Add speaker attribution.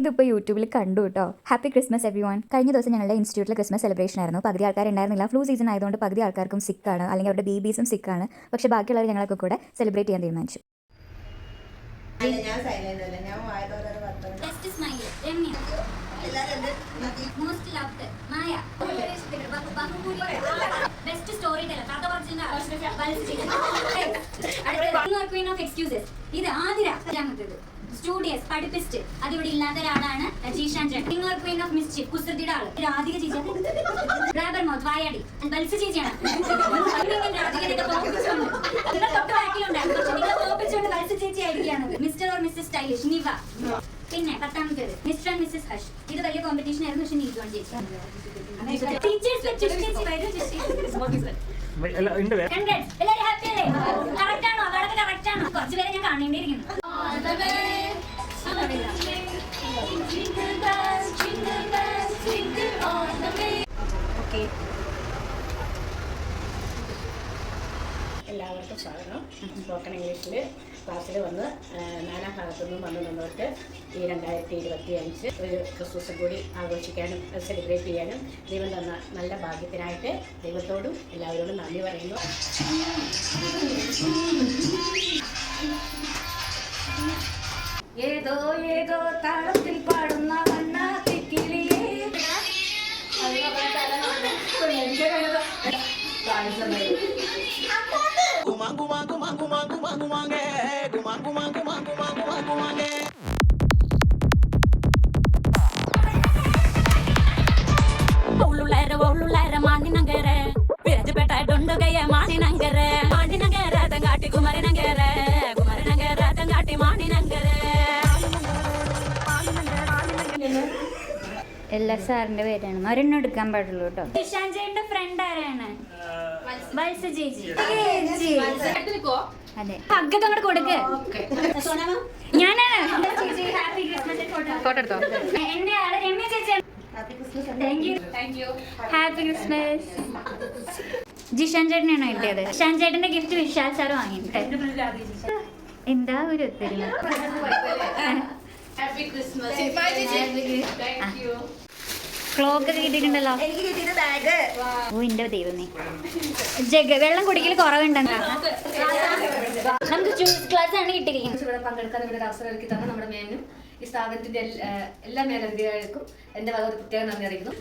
Speaker 1: ഇതിപ്പോൾ യൂട്യൂബിൽ കണ്ടു കേട്ടോ. Happy Christmas every one. കഴിഞ്ഞ ദിവസം ഞങ്ങളുടെ ഇൻസ്റ്റിറ്റ്യൂട്ടിൽ ക്രിസ്മസ് സെലിബ്രേഷൻ ആയിരുന്നു. പകുതി ആൾക്കാരുണ്ടായിരുന്നില്ല. ഫ്ലൂ സീസൺ ആയതുകൊണ്ട് പകുതി ആൾക്കാർക്കും സിക്കാണ്, അല്ലെങ്കിൽ അവരുടെ ബേബീസും സിക്കാണ്. പക്ഷേ ബാക്കിയുള്ളവർ ഞങ്ങളൊക്കെ കൂടെ സെലിബ്രേറ്റ് ചെയ്യാൻ തീരുമാനിച്ചു.
Speaker 2: ഇത് ആതിര സ്റ്റുഡിയസ് പഠിപ്പിസ്റ്റ് അതിവിടെ ഇല്ലാത്ത ഒരാളാണ് ജീഷാൻ ചേട്ടൻ. ക്വീൻ ഓഫ് മിസ്ചീഫ് കുസൃതിയുടെ ആള് രാധിക ചേച്ചി. റാബർ മൗത്ത് വായാടി ബൽസ് ചേച്ചിയാണ്. ചേച്ചി ആയിരിക്കുകയാണ്. മിസ്റ്റർ ഓർ മിസ്സസ് സ്റ്റൈലിഷ് നിവ. പിന്നെ 10ാമത്തേത് മിസ്റ്റർ ആൻഡ് മിസ്സസ് ഹഷ്. ഇത് വലിയ കോമ്പറ്റീഷൻ ആയിരുന്നു. പക്ഷെ നീ ജോയിൻ ചേച്ചി. കുറച്ചു പേരെ ഞാൻ കാണേണ്ടിയിരിക്കുന്നു.
Speaker 3: എല്ലാവർക്കും സ്വാഗതം. സ്പോക്കൺ ഇംഗ്ലീഷിൽ ക്ലാസ്സിൽ വന്ന് നാനാഭാഗത്തു നിന്നും വന്നു നിന്നവർക്ക് ഈ 2025 ഒരു ക്രിസ്മസ് കൂടി ആഘോഷിക്കാനും സെലിബ്രേറ്റ് ചെയ്യാനും ദൈവം തന്ന നല്ല ഭാഗ്യത്തിനായിട്ട് ദൈവത്തോടും എല്ലാവരോടും നന്ദി പറയുന്നു.
Speaker 2: ഏതോ ഏതോ താളത്തിൽ പാടുന്ന
Speaker 1: എല്ലാ സാറിന്റെ പേരാണ്. ഒരെണ്ണം എടുക്കാൻ പാടുള്ളൂ കേട്ടോ.
Speaker 2: ജിഷാൻ ചേട്ടന്റെ ഫ്രണ്ട് ആരാണ്? വത്സ ചേച്ചി. അതെ, ഹഗ്ഗൊക്കെ അങ്ങോട്ട് കൊടുക്ക്. ഞാനാണ് ഹാപ്പി ക്രിസ്മസ്. ഫോട്ടോ എടുത്തോ. എന്റെ ആള് രമ്യ ചേച്ചിയാണ്. Happy Christmas. ജിഷാൻ ചേട്ടനാണോ കിട്ടിയത്? ജിഷാൻ ചേട്ടന്റെ ഗിഫ്റ്റ് വിശാൽ സാർ വാങ്ങിയിട്ട്. എന്താ ഒരു ഒത്തിരി. ക്ലോക്ക് കിട്ടിയിട്ടുണ്ടല്ലോ. ഓ എന്റെ ദൈവമേ. വെള്ളം കുടിക്കൽ കുറവുണ്ടെന്ന് നമുക്ക് ജ്യൂസ് ഗ്ലാസ് ആണ് കിട്ടിയിരിക്കുന്നത്.
Speaker 4: ഇവിടെ പങ്കെടുക്കാൻ ഇവിടെ അവസരം ഒരുക്കി തന്നെ നമ്മുടെ മേനും ഈ സ്ഥാപനത്തിന്റെ എല്ലാ മേലധികാരികൾക്കും എന്റെ വക പ്രത്യേകം നന്ദി അറിയിക്കുന്നു.